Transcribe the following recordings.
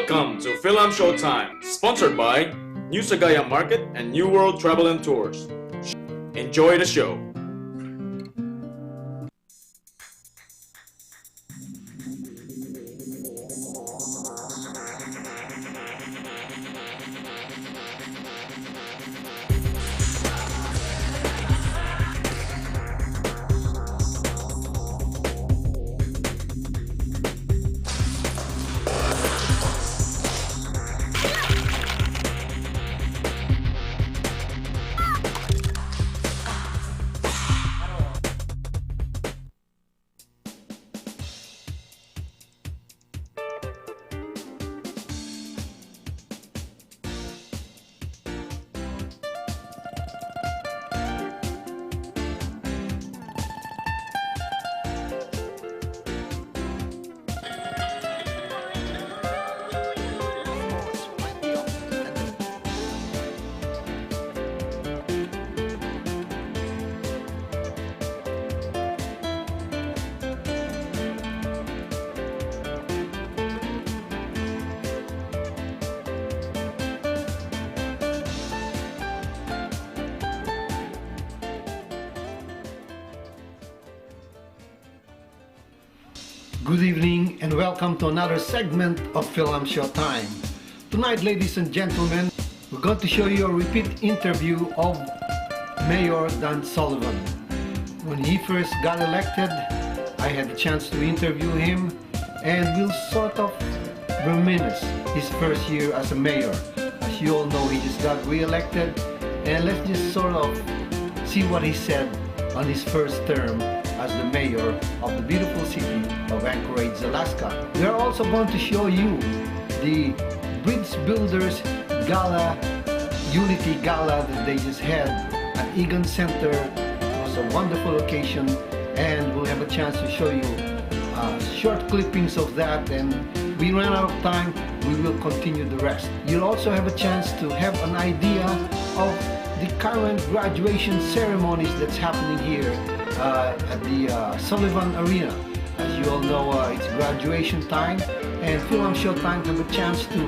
Welcome to Fil-Am Showtime, sponsored by New Sagaya Market and New World Travel and Tours. Enjoy the show. Good evening and welcome to another segment of Fil-Am Showtime. Tonight, ladies and gentlemen, we're going to show you a repeat interview of Mayor Dan Sullivan. When he first got elected, I had the chance to interview him and we'll sort of reminisce his first year as a mayor. As you all know, he just got re-elected, and let's just sort of see what he said on his first term as the mayor of the beautiful city of Anchorage, Alaska. We are also going to show you the Bridge Builders Gala, Unity Gala that they just had at Egan Center. It was a wonderful occasion, and we'll have a chance to show you short clippings of that, and we ran out of time. We will continue the rest. You'll also have a chance to have an idea of the current graduation ceremonies that's happening here at the Sullivan Arena. As you all know, it's graduation time, and Fil-Am Showtime have a chance to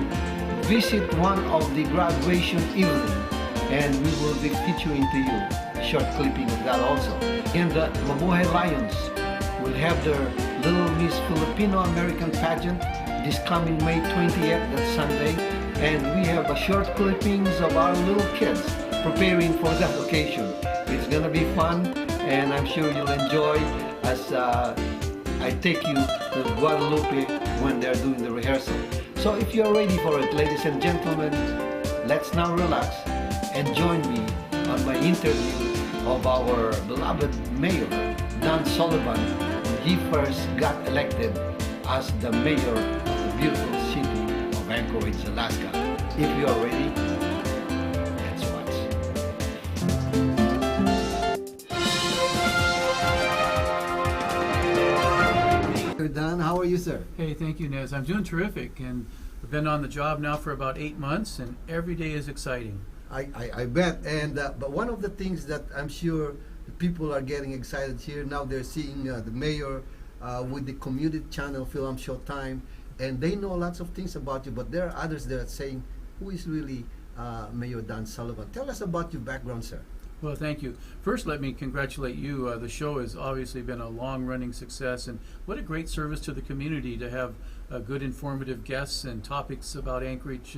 visit one of the graduation evening, and we will be featuring to you a short clipping of that also. And the Mabuhay Lions will have their Little Miss Filipino American pageant this coming May 20th, that's Sunday, and we have a short clippings of our little kids preparing for that occasion. It's gonna be fun, and I'm sure you'll enjoy as I take you to Guadalupe when they're doing the rehearsal. So if you're ready for it, ladies and gentlemen, let's now relax and join me on my interview of our beloved Mayor Dan Sullivan when he first got elected as the mayor of the beautiful city of Anchorage, Alaska. If you are ready, let's watch. Dan, how are you, sir? Hey, thank you, Nez. I'm doing terrific, and I've been on the job now for about 8 months, and every day is exciting. I bet. And but one of the things that I'm sure the people are getting excited here now, they're seeing the mayor with the community channel Fil-Am Showtime, and they know lots of things about you, but there are others that are saying, who is really Mayor Dan Sullivan? Tell us about your background, sir. Well, thank you. First, let me congratulate you. The show has obviously been a long-running success, and what a great service to the community to have good, informative guests and topics about Anchorage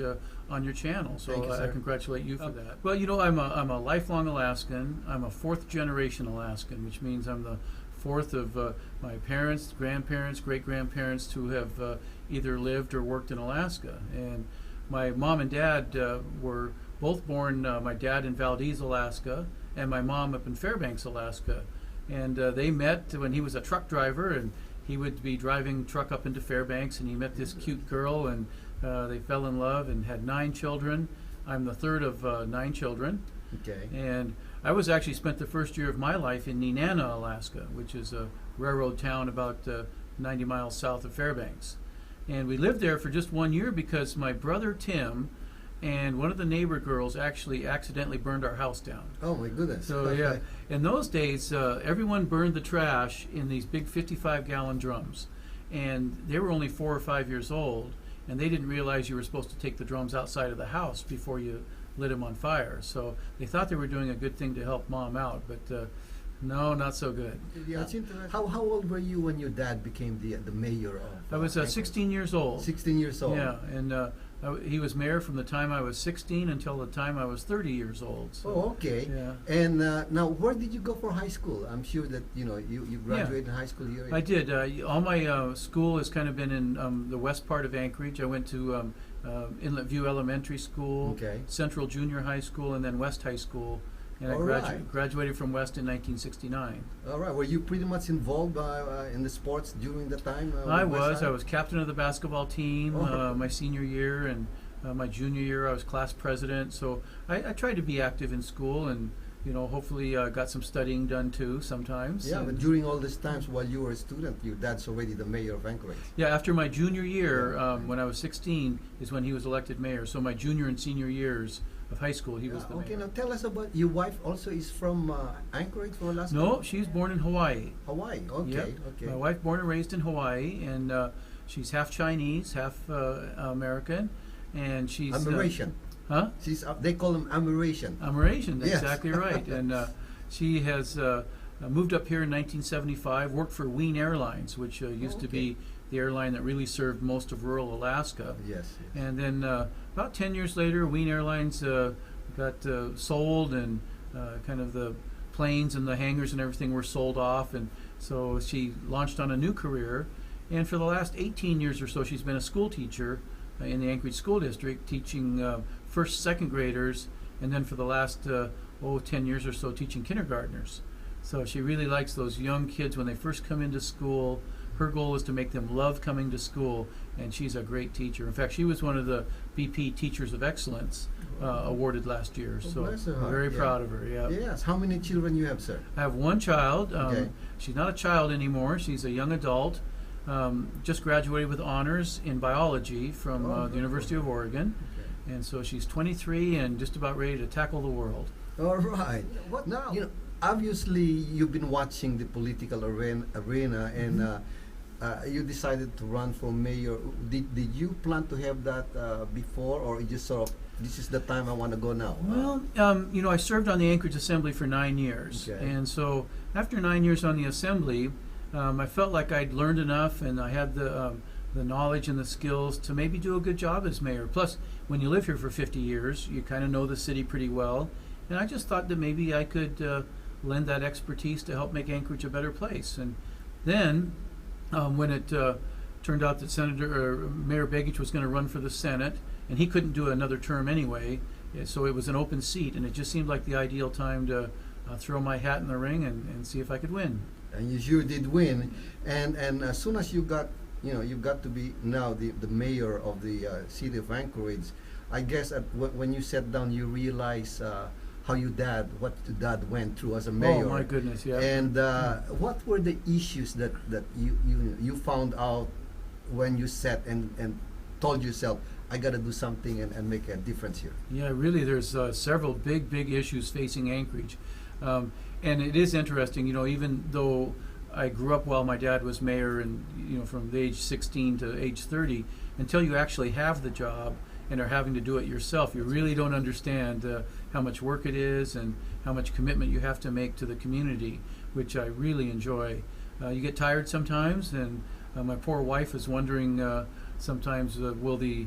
on your channel. So you, I congratulate you for that. Well, you know, I'm a lifelong Alaskan. I'm a fourth-generation Alaskan, which means I'm the fourth of my parents, grandparents, great-grandparents who have either lived or worked in Alaska. And my mom and dad were both born, my dad in Valdez, Alaska, and my mom up in Fairbanks, Alaska. And they met when he was a truck driver, and he would be driving truck up into Fairbanks, and he met this cute girl, and they fell in love and had 9 children. I'm the third of 9 children. Okay. And I was actually spent the first year of my life in Nenana, Alaska, which is a railroad town about 90 miles south of Fairbanks. And we lived there for just 1 year because my brother Tim and one of the neighbor girls actually accidentally burned our house down. Oh my goodness. So yeah, in those days, everyone burned the trash in these big 55-gallon drums, and they were only 4 or 5 years old. and they didn't realize you were supposed to take the drums outside of the house before you lit them on fire. So they thought they were doing a good thing to help Mom out, but no, not so good. Yeah. That's interesting. How old were you when your dad became the mayor of? I was 16 years old. 16 years old. Yeah, and he was mayor from the time I was 16 until the time I was 30 years old. So, Oh, okay. Yeah. And now, where did you go for high school? I'm sure that you graduated in high school here. I did. All my school has kind of been in the west part of Anchorage. I went to Inlet View Elementary School, Okay. Central Junior High School, and then West High School. And I All right. graduated from West in 1969. All right. Were you pretty much involved in the sports during the time? I with West was. High? I was captain of the basketball team Oh. my senior year, and my junior year I was class president. So I tried to be active in school, and hopefully got some studying done too sometimes. Yeah, And but during all these times while you were a student, your dad's already the mayor of Anchorage. yeah, after my junior year, Yeah. when I was 16, is when he was elected mayor. So my junior and senior years of high school, he was the Okay, mayor. now tell us about your wife. Also, is from Anchorage, for Alaska. No, she's born in Hawaii. Hawaii. Okay, Yep. okay. My wife born and raised in Hawaii, and she's half Chinese, half American, and she's Amerasian. Huh? She's they call them Amerasian. Amerasian, Yes. exactly right. And she has moved up here in 1975, worked for Wien Airlines, which used to be the airline that really served most of rural Alaska. Yes. And then about 10 years later, Wien Airlines got sold, and kind of the planes and the hangars and everything were sold off. And so she launched on a new career. And for the last 18 years or so, she's been a school teacher in the Anchorage School District, teaching first, second graders, and then for the last 10 years or so, teaching kindergartners. So she really likes those young kids when they first come into school. Her goal is to make them love coming to school, and she's a great teacher. In fact, she was one of the BP Teachers of Excellence awarded last year. Oh, So bless her I'm heart, very yeah. proud of her. Yeah. Yes. How many children you have, sir? I have one child. Okay. She's not a child anymore. She's a young adult. Just graduated with honors in biology from the University of Oregon. Okay. And so she's 23 and just about ready to tackle the world. All right. What now? Obviously, you've been watching the political arena, and you decided to run for mayor. Did you plan to have that before, or you just sort of, this is the time I want to go now? Well, I served on the Anchorage Assembly for 9 years. Okay. And so after 9 years on the Assembly, I felt like I'd learned enough, and I had the knowledge and the skills to maybe do a good job as mayor. Plus, when you live here for 50 years, you kind of know the city pretty well. And I just thought that maybe I could lend that expertise to help make Anchorage a better place. And then when it turned out that Mayor Begich was going to run for the Senate, and he couldn't do another term anyway, so it was an open seat, and it just seemed like the ideal time to throw my hat in the ring and see if I could win. And you sure did win. And as soon as you got to be now the mayor of the city of Anchorage, I guess when you sat down, you realize what your dad went through as a mayor. Oh my goodness, yeah. And what were the issues that you found out when you sat and told yourself, I got to do something and make a difference here? Yeah, really, there's several big issues facing Anchorage. And it is interesting, even though I grew up while my dad was mayor, and from the age 16 to age 30, until you actually have the job and are having to do it yourself, you really don't understand how much work it is and how much commitment you have to make to the community, which I really enjoy. You get tired sometimes, and my poor wife is wondering sometimes, will the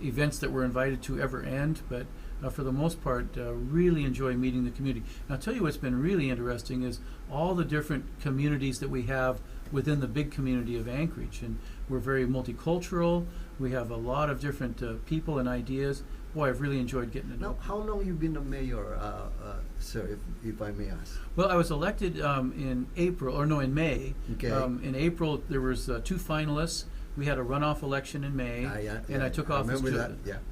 events that we're invited to ever end? But for the most part, really enjoy meeting the community. And I'll tell you what's been really interesting is all the different communities that we have within the big community of Anchorage. And we're very multicultural. We have a lot of different people and ideas. Boy, I've really enjoyed getting to know. Now, how long you been a mayor, sir, if I may ask? Well, I was elected in May. Okay. In April, there was 2 finalists. We had a runoff election in May, and I took office.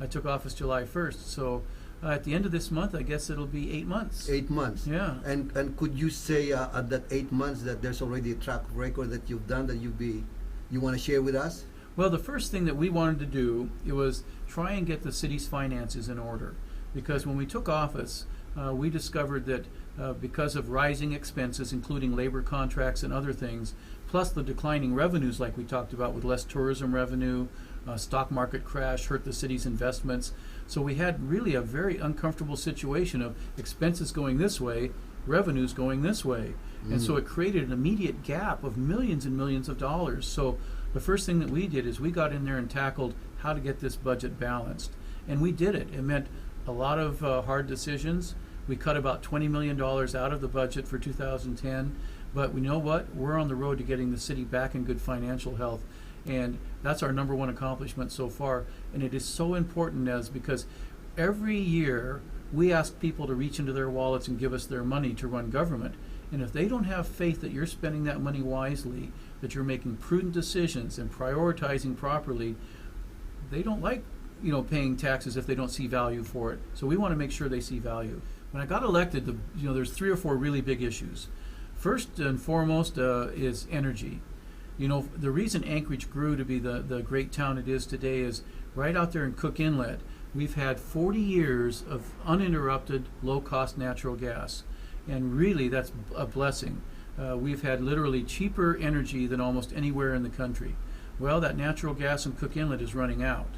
I took office July 1st. So at the end of this month, I guess it'll be 8 months. 8 months. Yeah. And could you say at that 8 months that there's already a track record that you've done that you want to share with us? Well, the first thing that we wanted to do, it was try and get the city's finances in order, because when we took office, we discovered that because of rising expenses, including labor contracts and other things, plus the declining revenues like we talked about with less tourism revenue, stock market crash hurt the city's investments. So we had really a very uncomfortable situation of expenses going this way, revenues going this way. And so it created an immediate gap of millions and millions of dollars. So the first thing that we did is we got in there and tackled how to get this budget balanced. And we did it. It meant a lot of hard decisions. We cut about $20 million out of the budget for 2010. But we know what? We're on the road to getting the city back in good financial health. And that's our number one accomplishment so far. And it is so important because every year we ask people to reach into their wallets and give us their money to run government. And if they don't have faith that you're spending that money wisely, that you're making prudent decisions and prioritizing properly, they don't like, paying taxes if they don't see value for it. So we want to make sure they see value. When I got elected, there's 3 or 4 really big issues. First and foremost is energy. The reason Anchorage grew to be the great town it is today is right out there in Cook Inlet. We've had 40 years of uninterrupted low-cost natural gas. And really, that's a blessing. We've had literally cheaper energy than almost anywhere in the country. Well, that natural gas in Cook Inlet is running out.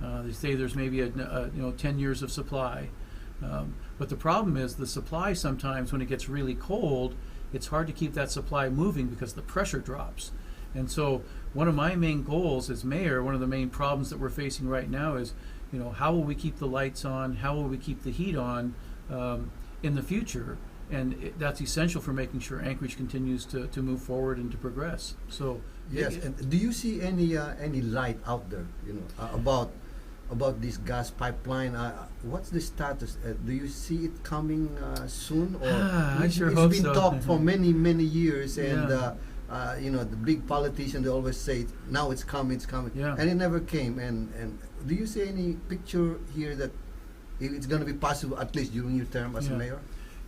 They say there's maybe 10 years of supply. But the problem is the supply sometimes, when it gets really cold, it's hard to keep that supply moving because the pressure drops. And so one of my main goals as mayor, one of the main problems that we're facing right now is, how will we keep the lights on? How will we keep the heat on in the future? And that's essential for making sure Anchorage continues to move forward and to progress. So yes, and do you see any light out there, about this gas pipeline? What's the status? Do you see it coming soon? Or I sure it's hope been so. talked for many years, and Yeah. the big politicians, they always say now it's coming, Yeah. and it never came. And do you see any picture here that it's going to be possible at least during your term as a Yeah. mayor?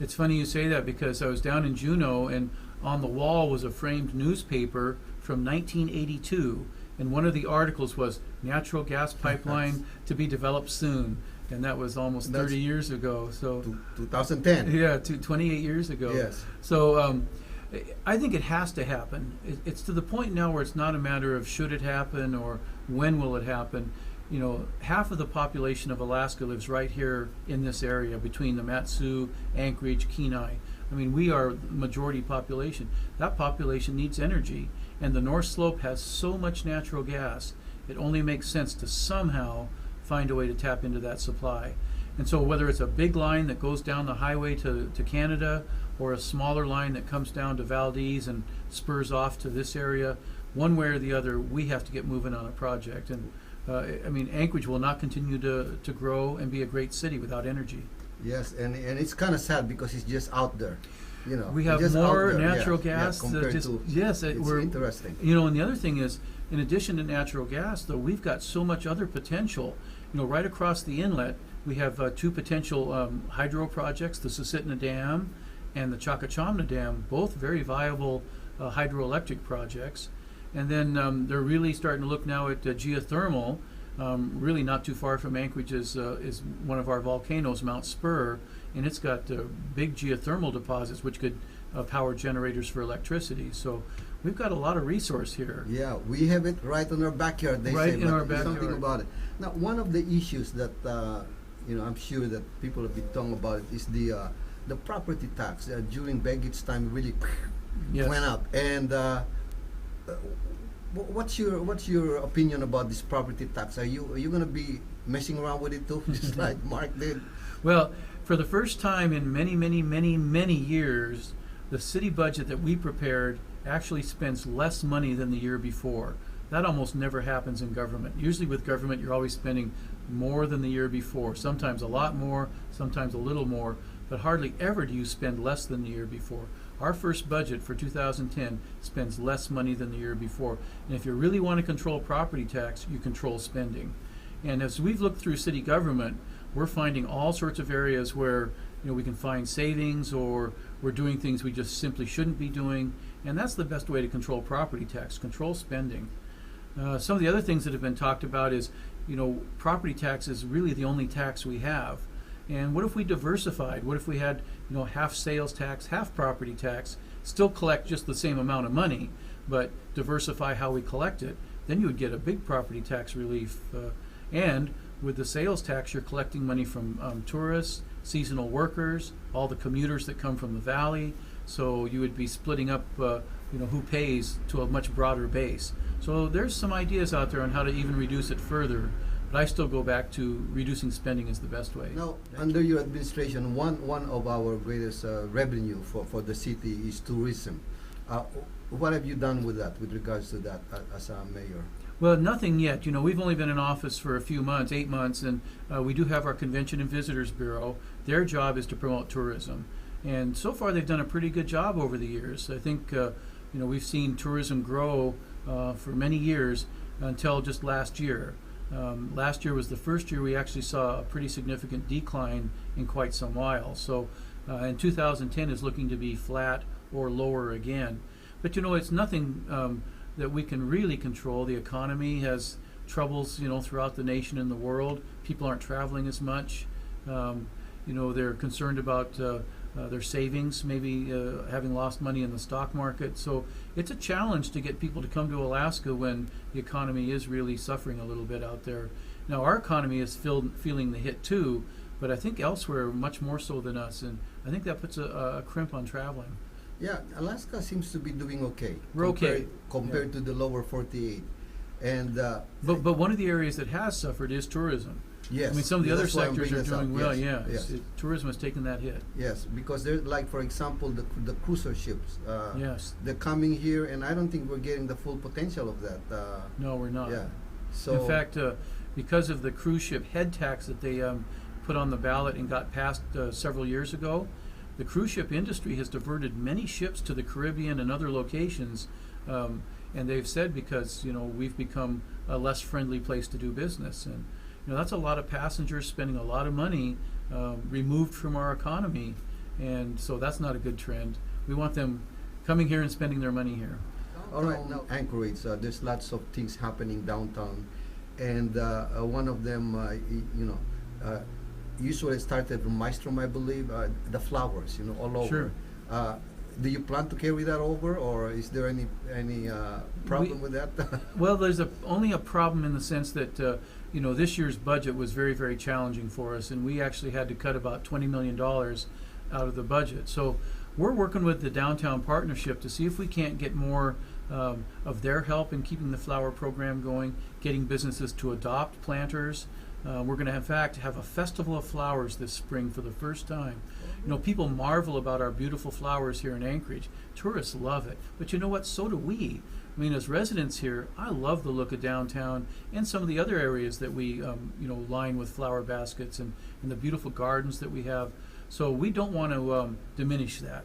It's funny you say that because I was down in Juneau and on the wall was a framed newspaper from 1982, and one of the articles was natural gas pipeline to be developed soon, and that was almost That's 30 years ago. So 2010. yeah, 28 years ago. Yes. So I think it has to happen. It's to the point now where it's not a matter of should it happen or when will it happen. Half of the population of Alaska lives right here in this area between the Mat-Su, Anchorage, Kenai. I mean, we are the majority population. That population needs energy, and the North Slope has so much natural gas, it only makes sense to somehow find a way to tap into that supply. And so whether it's a big line that goes down the highway to Canada or a smaller line that comes down to Valdez and spurs off to this area, one way or the other, we have to get moving on a project. And Anchorage will not continue to grow and be a great city without energy. Yes, and it's kind of sad because it's just out there. We have just more out there, natural yeah, gas. compared to, yes, it's we're interesting. And the other thing is, in addition to natural gas, though, we've got so much other potential. Right across the inlet, we have 2 potential hydro projects: the Susitna Dam and the Chakachamna Dam, both very viable hydroelectric projects. And then they're really starting to look now at geothermal. Really not too far from Anchorage is one of our volcanoes, Mount Spur, and it's got big geothermal deposits which could power generators for electricity. So we've got a lot of resource here. Yeah, we have it right in our backyard. They Right say, in but our there's something backyard. about it. Now, one of the issues that I'm sure that people have been talking about it is the property tax. During Begit's time, it really Yes. went up. And what's your opinion about this property tax? Are you going to be messing around with it too, just like Mark did? Well, for the first time in many years, the city budget that we prepared actually spends less money than the year before. That almost never happens in government. Usually with government, you're always spending more than the year before, sometimes a lot more, sometimes a little more, but hardly ever do you spend less than the year before. Our first budget for 2010 spends less money than the year before. And if you really want to control property tax, you control spending. And as we've looked through city government, we're finding all sorts of areas where we can find savings, or we're doing things we just simply shouldn't be doing. And that's the best way to control property tax, control spending. Some of the other things that have been talked about is, property tax is really the only tax we have. And what if we diversified? What if we had, half sales tax, half property tax, still collect just the same amount of money, but diversify how we collect it, then you would get a big property tax relief. And with the sales tax, you're collecting money from tourists, seasonal workers, all the commuters that come from the valley. So you would be splitting up, who pays to a much broader base. So there's some ideas out there on how to even reduce it further. But I still go back to reducing spending is the best way. Now, under your administration, one of our greatest revenue for the city is tourism. What have you done with that, with regards to that, as a mayor? Well, nothing yet. We've only been in office for a few months, 8 months, and we do have our Convention and Visitors Bureau. Their job is to promote tourism. And so far, they've done a pretty good job over the years. I think, we've seen tourism grow for many years until just last year. Last year was the first year we actually saw a pretty significant decline in quite some while. So, and 2010 is looking to be flat or lower again. But it's nothing that we can really control. The economy has troubles, throughout the nation and the world. People aren't traveling as much. They're concerned about their savings, maybe having lost money in the stock market. So it's a challenge to get people to come to Alaska when the economy is really suffering a little bit out there. Now, our economy is feeling the hit too, but I think elsewhere much more so than us, and I think that puts a crimp on traveling. Yeah, Alaska seems to be doing okay. We're okay. Compared to the lower 48. And but one of the areas that has suffered is tourism. yes, I mean, some of the other that's why I'm sectors are bringing doing this up. well. Yes, Yeah, yes. tourism has taken that hit. Yes, because they're like, for example, the cruiser ships. Yes. They're coming here, and I don't think we're getting the full potential of that. No, we're not. Yeah. So In fact, because of the cruise ship head tax that they put on the ballot and got passed several years ago, the cruise ship industry has diverted many ships to the Caribbean and other locations, and they've said because we've become a less friendly place to do business, and that's a lot of passengers spending a lot of money removed from our economy, and so that's not a good trend. We want them coming here and spending their money here. all right, now Anchorage. There's lots of things happening downtown, and one of them, usually started from Maestrom, I believe. The flowers, all over. Sure. Do you plan to carry that over, or is there any problem with that? Well, there's only a problem in the sense that this year's budget was very, very challenging for us, and we actually had to cut about $20 million out of the budget. So we're working with the Downtown Partnership to see if we can't get more of their help in keeping the flower program going, getting businesses to adopt planters. We're going to, in fact, have a festival of flowers this spring for the first time. People marvel about our beautiful flowers here in Anchorage. Tourists love it. But you know what? So do we. I mean, as residents here, I love the look of downtown and some of the other areas that we, line with flower baskets and the beautiful gardens that we have. So we don't want to diminish that,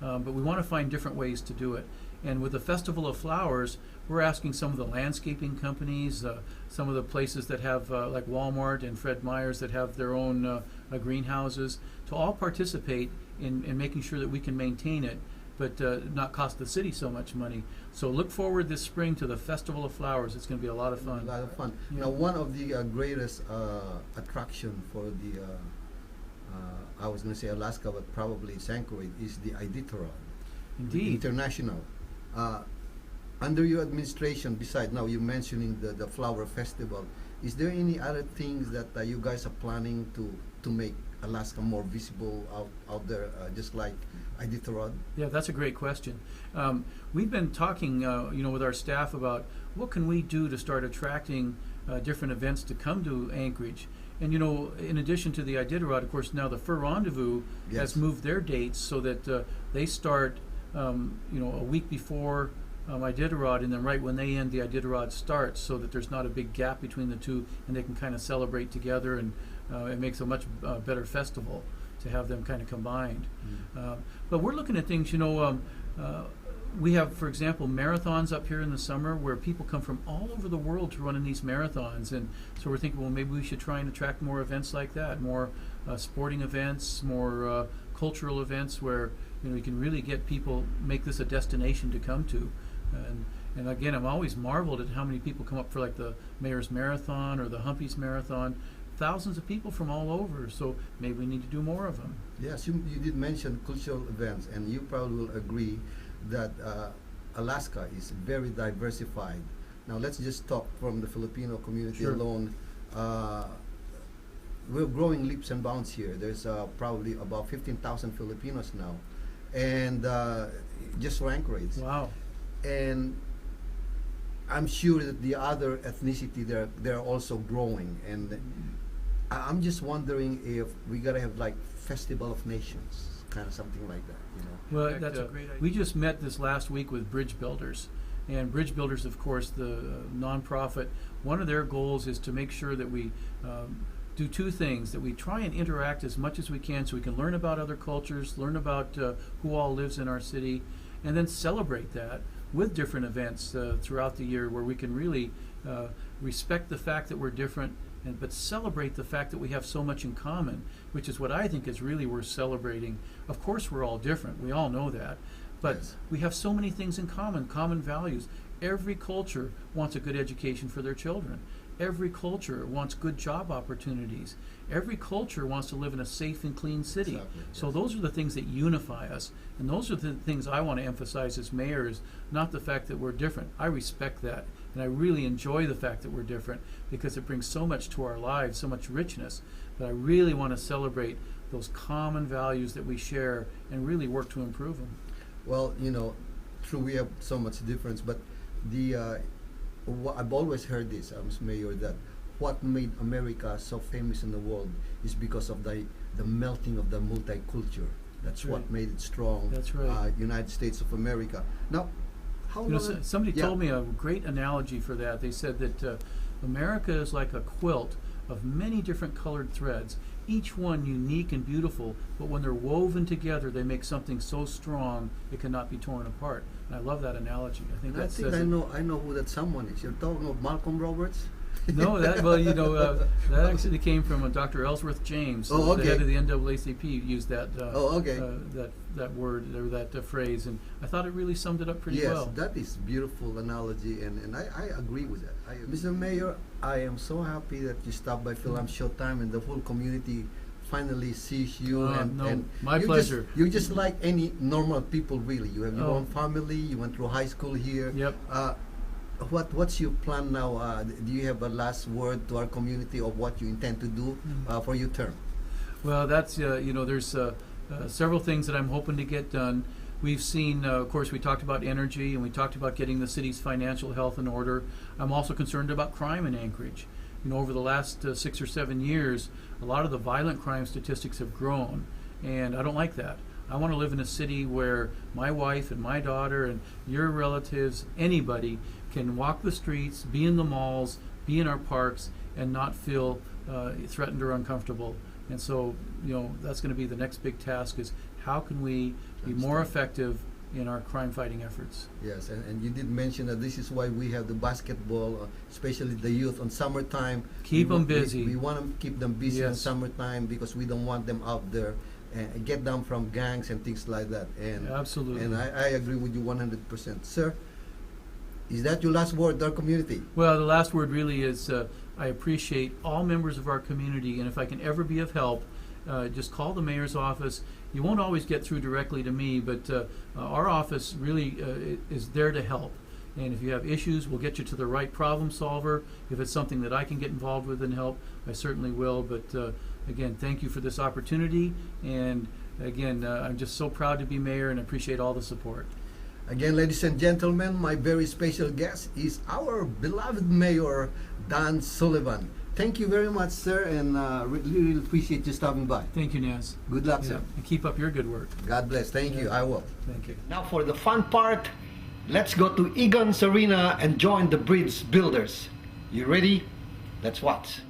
but we want to find different ways to do it. And with the Festival of Flowers, we're asking some of the landscaping companies, some of the places that have, like Walmart and Fred Meyer's, that have their own greenhouses, to all participate in making sure that we can maintain it, but not cost the city so much money. So look forward this spring to the Festival of Flowers. It's going to be a lot of fun. A lot of fun. Yeah. Now, one of the greatest attraction for the, I was going to say Alaska, but probably it's Anchorage, is the Iditarod. Indeed. International. Under your administration, besides now you mentioning the flower festival, is there any other things that you guys are planning to make Alaska more visible out there, just like Iditarod? Yeah, that's a great question. We've been talking, with our staff about what can we do to start attracting different events to come to Anchorage. And in addition to the Iditarod, of course, now the Fur Rendezvous has moved their dates so that they start, a week before Iditarod, and then right when they end, the Iditarod starts, so that there's not a big gap between the two, and they can kind of celebrate together, and it makes a much better festival to have them kind of combined. But we're looking at things, we have, for example, marathons up here in the summer where people come from all over the world to run in these marathons, and so we're thinking, well, maybe we should try and attract more events like that, more sporting events, more cultural events where you can really get people, make this a destination to come to. And again, I'm always marveled at how many people come up for like the Mayor's Marathon or the Humpies Marathon. Thousands of people from all over, so maybe we need to do more of them. Yes, you did mention cultural events, and you probably will agree that Alaska is very diversified. Now let's just talk from the Filipino community Sure. alone. We're growing leaps and bounds here. There's probably about 15,000 Filipinos now, and just rank rates. Wow. And I'm sure that the other ethnicity they're also growing, and I'm just wondering if we gotta have like Festival of Nations, kind of something like that, you know. Well, fact, that's a great idea. we just met this last week with Bridge Builders. And Bridge Builders, of course, the nonprofit, one of their goals is to make sure that we do two things, that we try and interact as much as we can so we can learn about other cultures, learn about who all lives in our city, and then celebrate that with different events throughout the year where we can really respect the fact that we're different, but celebrate the fact that we have so much in common, which is what I think is really worth celebrating. Of course, we're all different. We all know that. But Yes. we have so many things in common values. Every culture wants a good education for their children. Every culture wants good job opportunities. Every culture wants to live in a safe and clean city. Exactly, So yes. those are the things that unify us. And those are the things I want to emphasize as mayor, is not the fact that we're different. I respect that. And I really enjoy the fact that we're different because it brings so much to our lives, so much richness. But I really want to celebrate those common values that we share and really work to improve them. Well, you know, true, we have so much difference, but I've always heard this, Mr. Mayor, that what made America so famous in the world is because of the melting of the multicultural. That's what right. made it strong. That's right. United States of America. Now, how You know, long? somebody Yeah. told me a great analogy for that. They said that America is like a quilt of many different colored threads, each one unique and beautiful, but when they're woven together, they make something so strong it cannot be torn apart. And I love that analogy. I think I that think says I it. know who that someone is. You're talking of Malcolm Roberts? No, that actually came from Dr. Ellsworth James, Oh, the okay. head of the NAACP, used that Oh, okay. that word or that phrase, and I thought it really summed it up pretty Yes, well. that is beautiful analogy, and I agree with that. Mr. Mayor, I am so happy that you stopped by Fil-Am Showtime and the whole community finally sees you. And my you're pleasure. You're just like any normal people, really. You have your Oh. own family. You went through high school here. Yep. What's your plan now? Do you have a last word to our community of what you intend to do for your term? Well, that's there's several things that I'm hoping to get done. We've seen, of course, we talked about energy and we talked about getting the city's financial health in order. I'm also concerned about crime in Anchorage. You know, over the last 6 or 7 years, a lot of the violent crime statistics have grown, and I don't like that. I want to live in a city where my wife and my daughter and your relatives, anybody, can walk the streets, be in the malls, be in our parks, and not feel threatened or uncomfortable. And so, that's going to be the next big task, is how can we be more effective in our crime fighting efforts. Yes, and you did mention that this is why we have the basketball, especially the youth on summertime. Keep We them wa- busy. We want to keep them busy in Yes. summertime because we don't want them out there and get them from gangs and things like that. And Absolutely. And I agree with you 100%. Sir, is that your last word to our community? Well, the last word really is I appreciate all members of our community, and if I can ever be of help, just call the mayor's office. You won't always get through directly to me, but our office really is there to help. And if you have issues, we'll get you to the right problem solver. If it's something that I can get involved with and help, I certainly will. But again, thank you for this opportunity. And again, I'm just so proud to be mayor and appreciate all the support. Again, ladies and gentlemen, my very special guest is our beloved Mayor, Dan Sullivan. Thank you very much, sir, and really appreciate you stopping by. Thank you, Naz. Good luck, Yeah, sir. and keep up your good work. God bless. Thank you. I will. Thank you. Now for the fun part, let's go to Egan's Arena and join the Bridge Builders. You ready? Let's watch.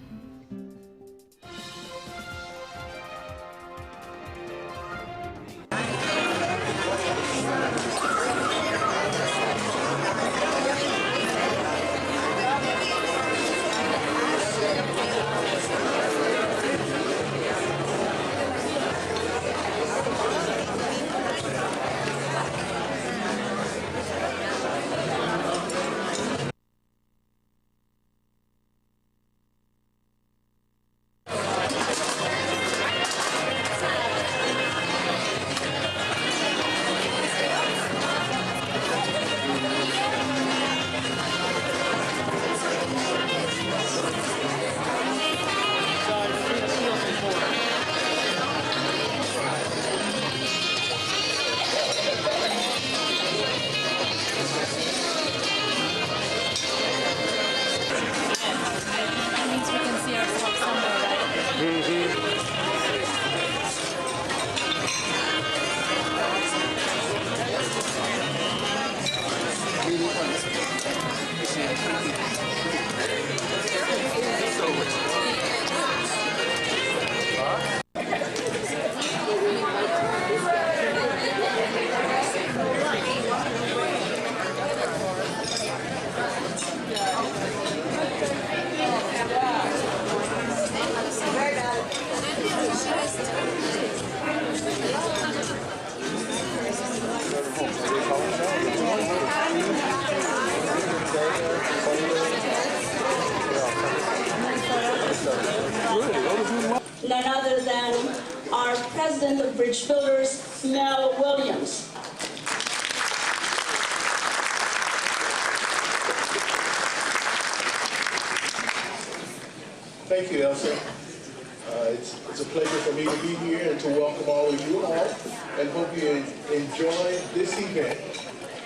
President of Bridge Builders, Mel Williams. Thank you, Elsa. It's a pleasure for me to be here and to welcome all of you all, and hope you enjoy this event.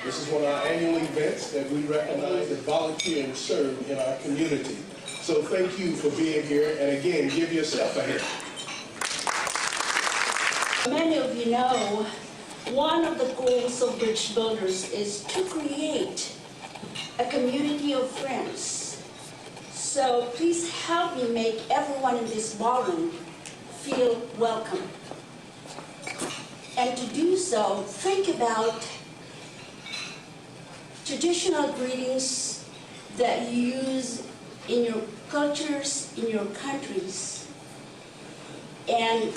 This is one of our annual events that we recognize that volunteer and serve in our community. So thank you for being here, and again, give yourself a hand. Many of you know, one of the goals of Bridge Builders is to create a community of friends. So please help me make everyone in this ballroom feel welcome. And to do so, think about traditional greetings that you use in your cultures, in your countries, and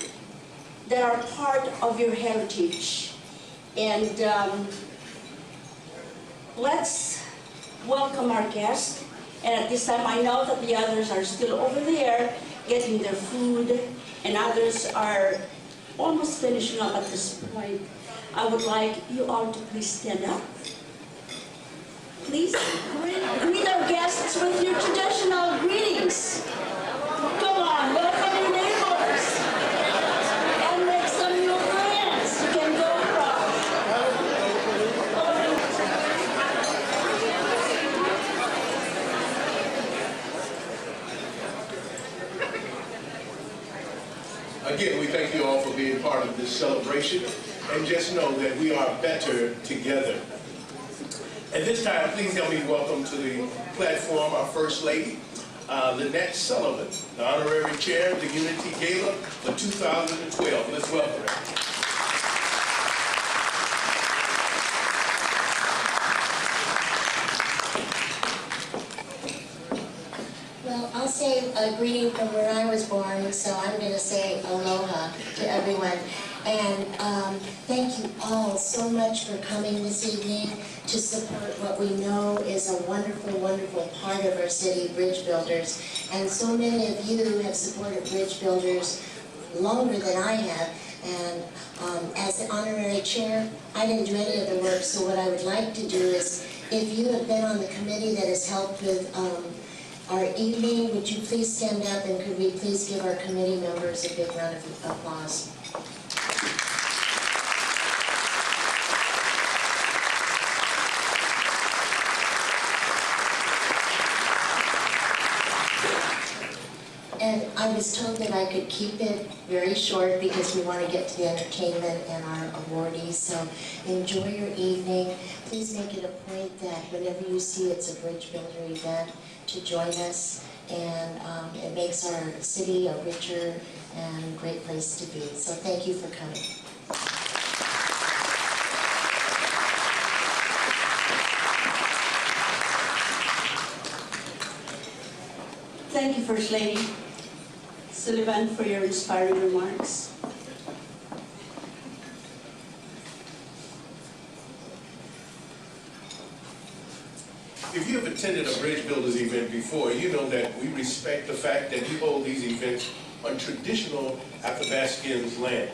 that are part of your heritage. And let's welcome our guests. And at this time, I know that the others are still over there getting their food, and others are almost finishing up at this point. I would like you all to please stand up. Please greet our guests with your traditional greetings. Come on, welcome your neighbors. And make some new friends. You can go across. Again, we thank you all for being part of this celebration, and just know that we are better together. At this time, please help me welcome to the platform our First Lady, Lynette Sullivan, the Honorary Chair of the Unity Gala for 2012. Let's welcome her. Well, I'll say a greeting from where I was born, so I'm going to say aloha to everyone. And thank you all so much for coming this evening to support what we know is a wonderful, wonderful part of our city, Bridge Builders. And so many of you have supported Bridge Builders longer than I have. And as the honorary chair, I didn't do any of the work, so what I would like to do is, if you have been on the committee that has helped with our evening, would you please stand up, and could we please give our committee members a big round of applause? And I was told that I could keep it very short because we want to get to the entertainment and our awardees. So enjoy your evening. Please make it a point that whenever you see it's a Bridge Builder event, to join us. And it makes our city a richer and great place to be. So thank you for coming. Thank you, First Lady Sullivan, for your inspiring remarks. If you have attended a Bridge Builders event before, you know that we respect the fact that we hold these events on traditional Athabascans land.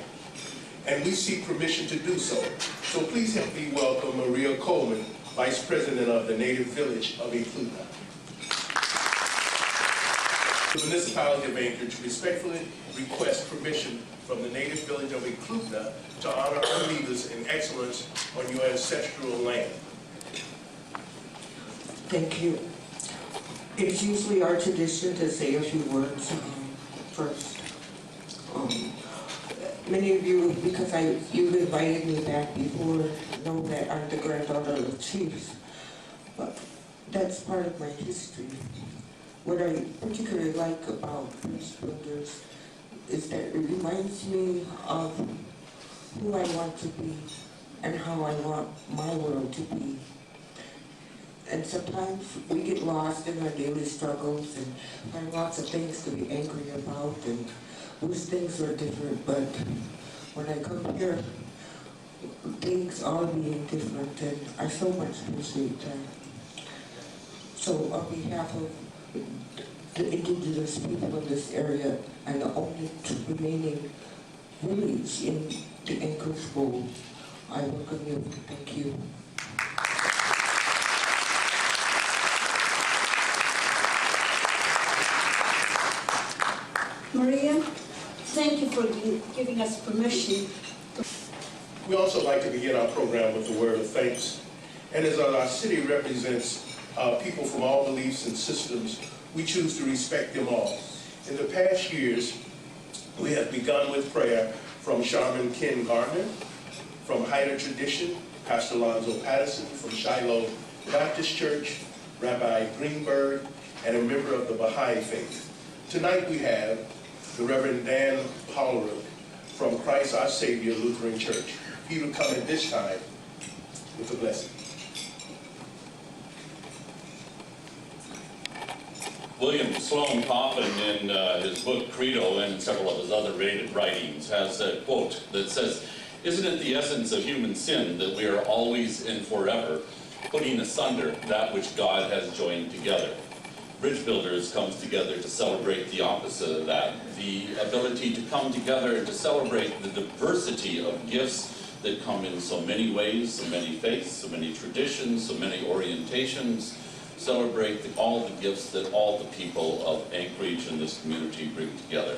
And we seek permission to do so. So please help me welcome Maria Coleman, Vice President of the Native Village of Includa. The municipality of Anchorage respectfully requests permission from the Native Village of Includa to honor our leaders in excellence on your ancestral land. Thank you. It's usually our tradition to say a few words first. Many of you, because you've invited me back before, know that I'm the granddaughter of chiefs. But that's part of my history. What I particularly like about Bridge Builders is that it reminds me of who I want to be and how I want my world to be. And sometimes we get lost in our daily struggles and find lots of things to be angry about and wish things were different. But when I come here, things are being different, and I so much appreciate that. So on behalf of the indigenous people in this area and the only remaining village in the Anchorage Bowl. I welcome you. Thank you. Maria, thank you for giving us permission. We also like to begin our program with a word of thanks. And as our city represents people from all beliefs and systems, we choose to respect them all. In the past years, we have begun with prayer from Sharman Ken Gardner, from Heider Tradition, Pastor Lonzo Patterson, from Shiloh Baptist Church, Rabbi Greenberg, and a member of the Baha'i faith. Tonight we have the Reverend Dan Pollerook from Christ Our Savior Lutheran Church. He will come at this time with a blessing. William Sloane Coffin, in his book Credo and several of his other writings, has a quote that says, "Isn't it the essence of human sin that we are always and forever putting asunder that which God has joined together?" Bridge Builders comes together to celebrate the opposite of that, the ability to come together and to celebrate the diversity of gifts that come in so many ways, so many faiths, so many traditions, so many orientations. Celebrate all the gifts that all the people of Anchorage and this community bring together.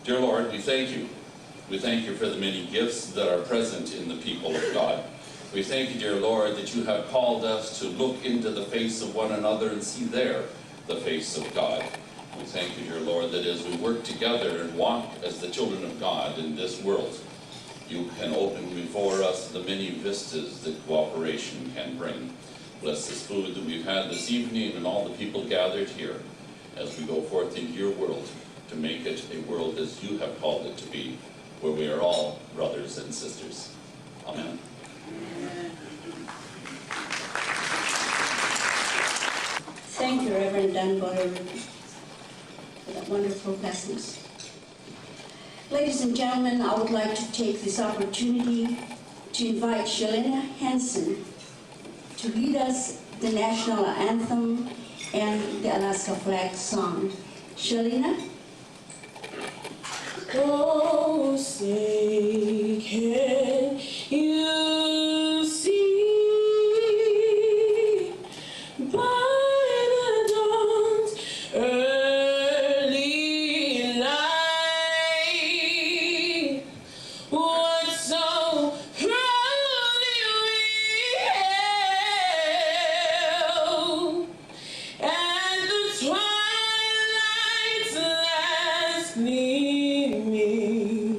Dear Lord, we thank you. We thank you for the many gifts that are present in the people of God. We thank you, dear Lord, that you have called us to look into the face of one another and see there the face of God. We thank you, dear Lord, that as we work together and walk as the children of God in this world, you can open before us the many vistas that cooperation can bring. Bless this food that we've had this evening and all the people gathered here as we go forth into your world to make it a world as you have called it to be, where we are all brothers and sisters. Amen. Thank you, Reverend Dan Pollerook, for that wonderful message. Ladies and gentlemen, I would like to take this opportunity to invite Shalina Hansen to lead us the national anthem and the Alaska flag song. Shalina? Oh, say can you see by the dawn's early light what so proudly we hailed at the twilight's last gleaming,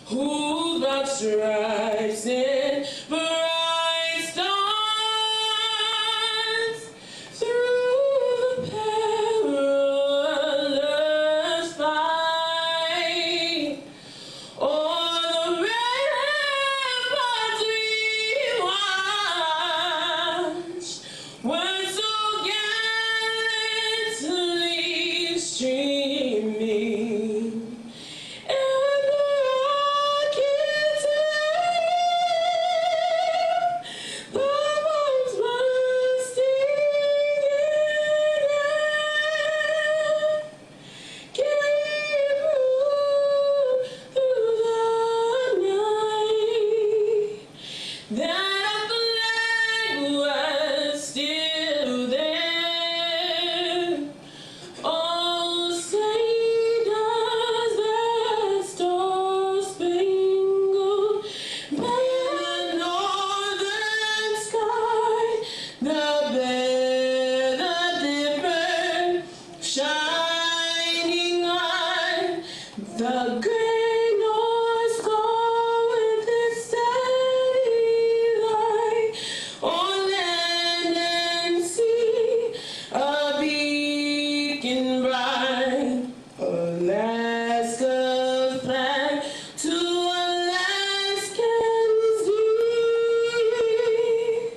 whose broad stripes and bright stars through the perilous fight o'er the ramparts we watched were so gallantly streaming, and the rockets the bombs bursting in air came through the night that our flag was still there. Oh, say does that star-spangled banner northern sky, the Dipper shining on the great North Star with its steady light on land and sea, a beacon bright, Alaska's flag to Alaskans dear,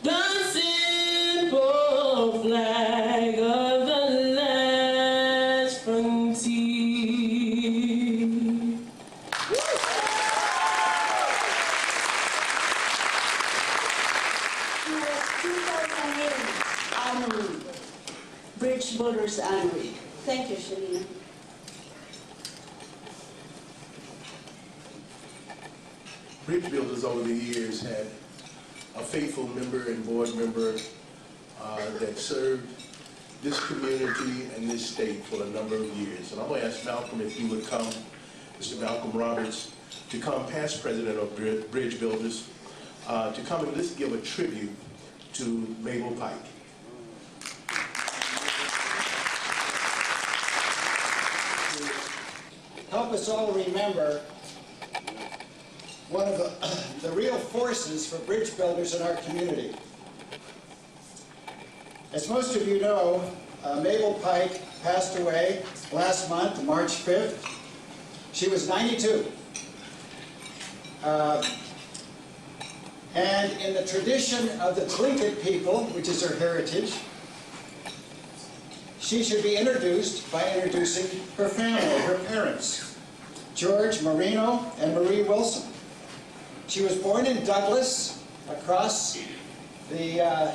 the simple flag of the last frontier. U.S. 2008 honoree, Bridge Builders honoree. Thank you, Shalina. Bridge Builders over the years had a faithful member and board member that served this community and this state for a number of years. And I'm going to ask Malcolm if you would come, Mr. Malcolm Roberts, to come, past president of Bridge Builders, to come and let's give a tribute to Mabel Pike. Help us all remember one of the real forces for bridge builders in our community. As most of you know, Mabel Pike passed away last month, March 5th. She was 92. And in the tradition of the Tlingit people, which is her heritage, she should be introduced by introducing her family, her parents, George Marino and Marie Wilson. She was born in Douglas, across the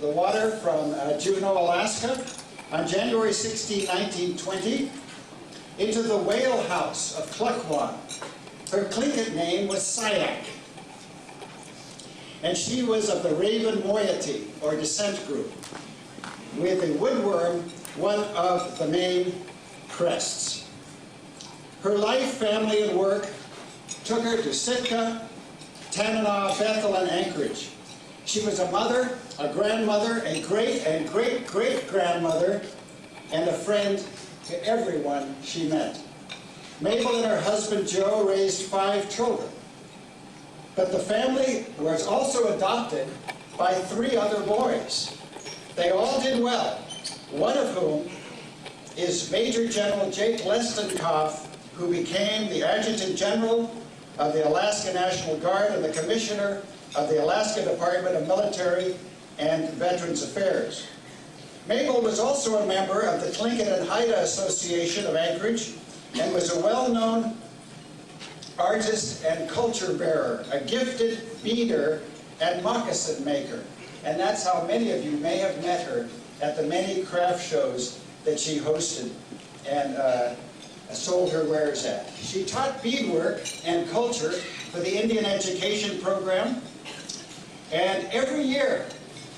water from Juneau, Alaska, on January 16, 1920, into the whale house of Cluckwan. Her Tlingit name was Sayak, and she was of the Raven moiety, or descent group, with the woodworm one of the main crests. Her life, family, and work took her to Sitka, Tanana, Bethel, and Anchorage. She was a mother, a grandmother, a great and great-great-grandmother, and a friend to everyone she met. Mabel and her husband Joe raised 5 children, but the family was also adopted by 3 other boys. They all did well, one of whom is Major General Jake Lestenkoff, who became the Adjutant General of the Alaska National Guard and the Commissioner of the Alaska Department of Military and Veterans Affairs. Mabel was also a member of the Tlingit and Haida Association of Anchorage and was a well-known artist and culture bearer, a gifted beader and moccasin maker. And that's how many of you may have met her at the many craft shows that she hosted and sold her wares at. She taught beadwork and culture for the Indian Education Program, and every year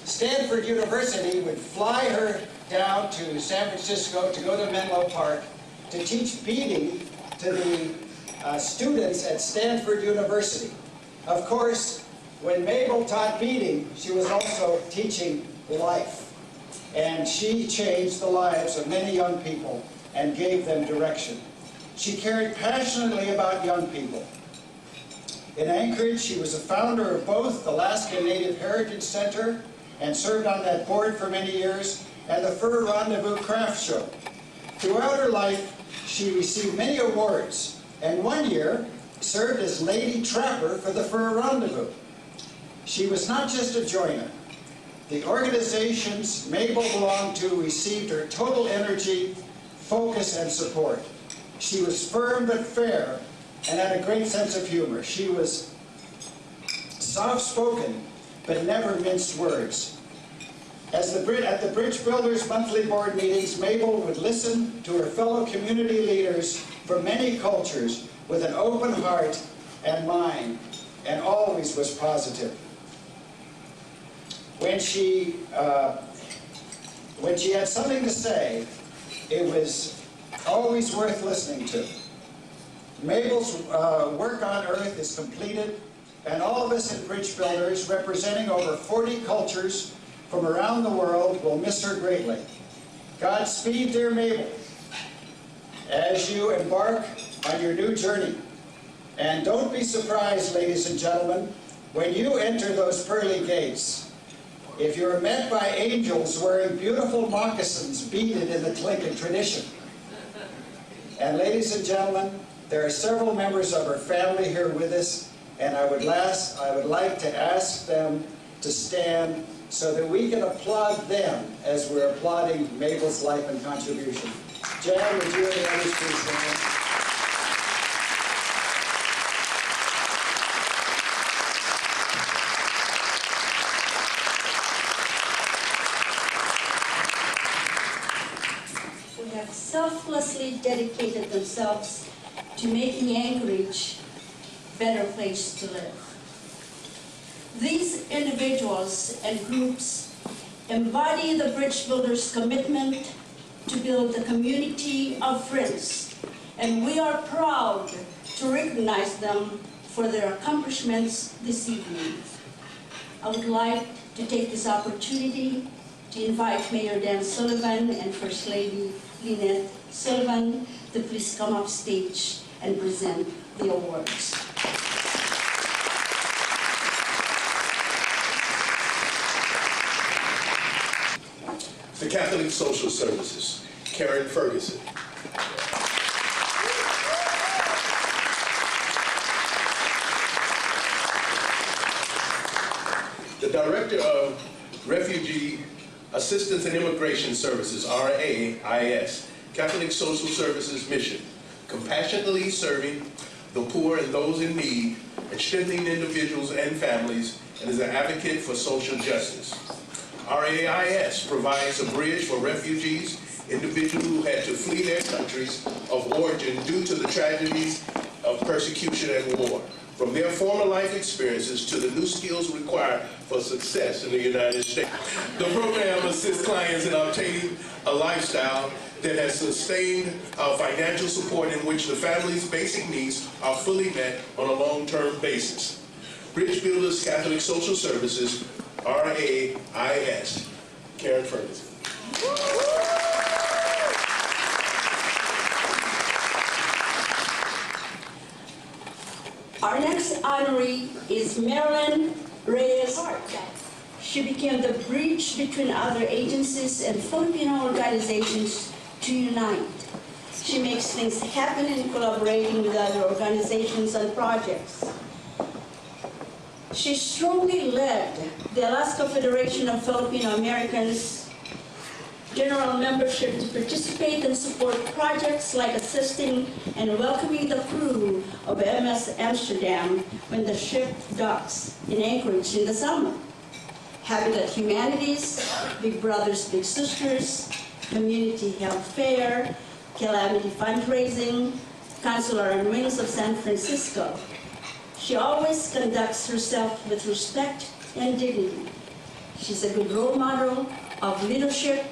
Stanford University would fly her down to San Francisco to go to Menlo Park to teach beading to the students at Stanford University. Of course, when Mabel taught beading, she was also teaching life. And she changed the lives of many young people and gave them direction. She cared passionately about young people. In Anchorage, she was a founder of both the Alaska Native Heritage Center and served on that board for many years, and the Fur Rendezvous Craft Show. Throughout her life, she received many awards, and one year served as Lady Trapper for the Fur Rendezvous. She was not just a joiner. The organizations Mabel belonged to received her total energy, focus, and support. She was firm but fair and had a great sense of humor. She was soft-spoken but never minced words. At the Bridge Builders monthly board meetings, Mabel would listen to her fellow community leaders from many cultures with an open heart and mind, and always was positive. When she had something to say, it was always worth listening to. Mabel's work on Earth is completed, and all of us at Bridge Builders, representing over 40 cultures from around the world, will miss her greatly. Godspeed, dear Mabel, as you embark on your new journey. And don't be surprised, ladies and gentlemen, when you enter those pearly gates, if you're met by angels wearing beautiful moccasins beaded in the Tlingit tradition. And ladies and gentlemen, there are several members of her family here with us, and I would like to ask them to stand so that we can applaud them as we're applauding Mabel's life and contribution. Jan, would you and the others please stand? Selflessly dedicated themselves to to making Anchorage a better place to live. These individuals and groups embody the Bridge Builders' commitment to build a community of friends, and we are proud to recognize them for their accomplishments this evening. I would like to take this opportunity to invite Mayor Dan Sullivan and First Lady Lynette Sullivan to please come up stage and present the awards. The Catholic Social Services, Karen Ferguson. The Director of Refugee Assistance and Immigration Services, RAIS, Catholic Social Services Mission, compassionately serving the poor and those in need, and strengthening individuals and families, and is an advocate for social justice. RAIS provides a bridge for refugees, individuals who had to flee their countries of origin due to the tragedies of persecution and war, from their former life experiences to the new skills required for success in the United States. The program assists clients in obtaining a lifestyle that has sustained financial support in which the family's basic needs are fully met on a long-term basis. Bridge Builders Catholic Social Services, RAIS, Karen Ferguson. Our next honoree is Marilyn Reyes Hart. She became the bridge between other agencies and Filipino organizations to unite. She makes things happen in collaborating with other organizations and projects. She strongly led the Alaska Federation of Filipino Americans general membership to participate and support projects like assisting and welcoming the crew of MS Amsterdam when the ship docks in Anchorage in the summer. Habitat Humanities, Big Brothers Big Sisters, Community Health Fair, Calamity Fundraising, Consular and Wings of San Francisco. She always conducts herself with respect and dignity. She's a good role model of leadership,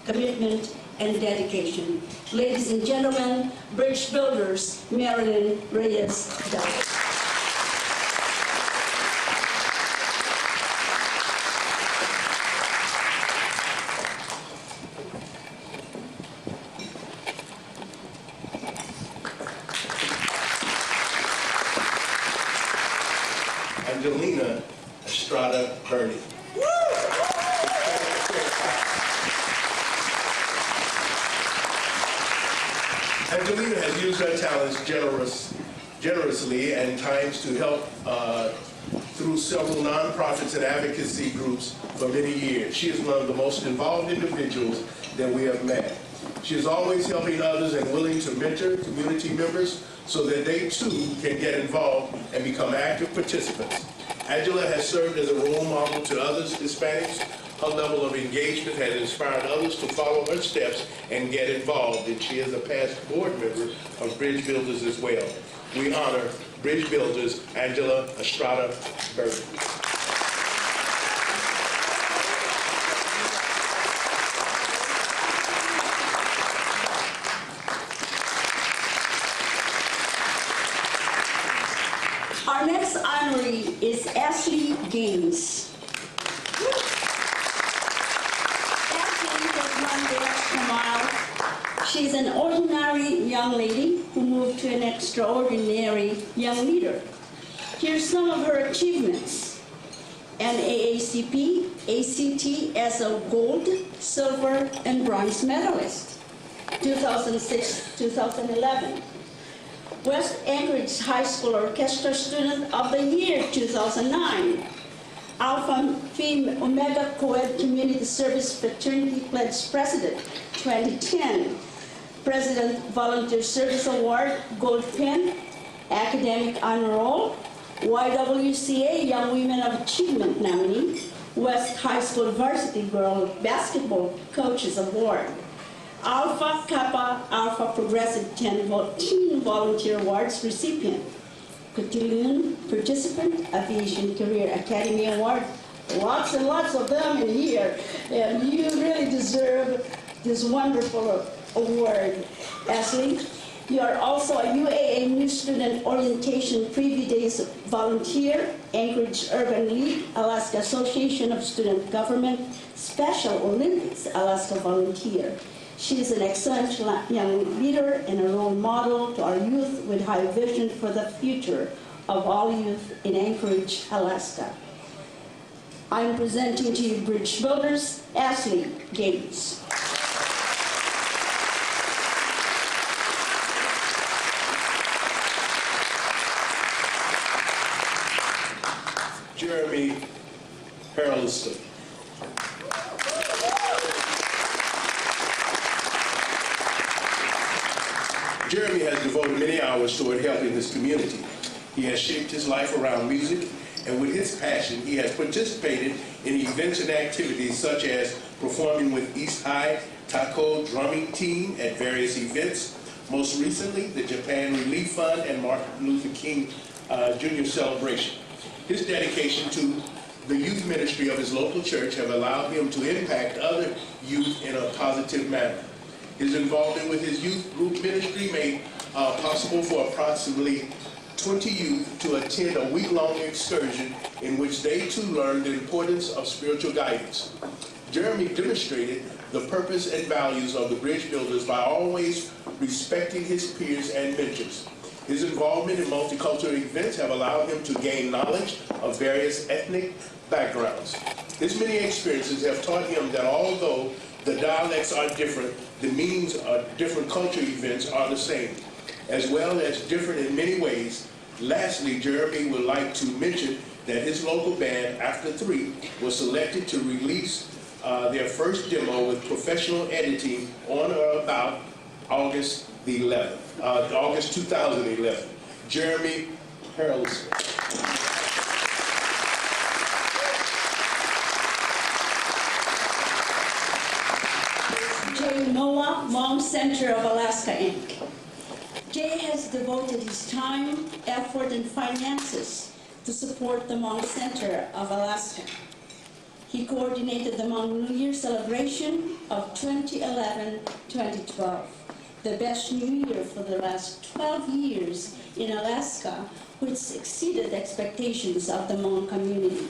commitment, and dedication. Ladies and gentlemen, Bridge Builders, Marilyn Reyes Hart. Angelina Estrada Burney. Angelina has used her talents generously and times to help through several nonprofits and advocacy groups for many years. She is one of the most involved individuals that we have met. She is always helping others and willing to mentor community members so that they too can get involved and become active participants. Angela has served as a role model to others Hispanics. Her level of engagement has inspired others to follow her steps and get involved, and she is a past board member of Bridge Builders as well. We honor Bridge Builders, Angela Estrada Burton. Our next honoree is Ashley Gaines. Ashley has run the extra mile. She's an ordinary young lady who moved to an extraordinary young leader. Here's some of her achievements. An AACP, ACT as a gold, silver, and bronze medalist, 2006, 2011. West Anchorage High School Orchestra Student of the Year, 2009. Alpha Phi Omega Co-ed Community Service Fraternity Pledge President, 2010. President Volunteer Service Award, Gold Pin, Academic Honor Roll, YWCA Young Women of Achievement nominee, West High School Varsity Girl Basketball Coaches Award. Alpha Kappa Alpha Progressive Teen Volunteer Awards recipient, Cotillion Participant, Aviation Career Academy Award. Lots and lots of them in here, and you really deserve this wonderful award. Ashley, you are also a UAA New Student Orientation Preview Days volunteer, Anchorage Urban League, Alaska Association of Student Government, Special Olympics Alaska volunteer. She is an excellent young leader and a role model to our youth with high vision for the future of all youth in Anchorage, Alaska. I'm presenting to you Bridge Builders, Ashley Gates. Jeremy Harrelson. Jeremy has devoted many hours toward helping his community. He has shaped his life around music, and with his passion, he has participated in events and activities such as performing with East High Taiko Drumming Team at various events. Most recently, the Japan Relief Fund and Martin Luther King Jr. celebration. His dedication to the youth ministry of his local church have allowed him to impact other youth in a positive manner. His involvement with his youth group ministry made possible for approximately 20 youth to attend a week-long excursion in which they too learned the importance of spiritual guidance. Jeremy demonstrated the purpose and values of the Bridge Builders by always respecting his peers and mentors. His involvement in multicultural events have allowed him to gain knowledge of various ethnic backgrounds. His many experiences have taught him that although the dialects are different, the meanings of different cultural events are the same, as well as different in many ways. Lastly, Jeremy would like to mention that his local band, After 3, was selected to release their first demo with professional editing on or about August the 11th, August 2011. Jeremy Harrelson. Jay Noah, Mom Center of Alaska, Inc. Jay has devoted his time, effort, and finances to support the Hmong Center of Alaska. He coordinated the Hmong New Year celebration of 2011-2012, the best New Year for the last 12 years in Alaska, which exceeded expectations of the Hmong community.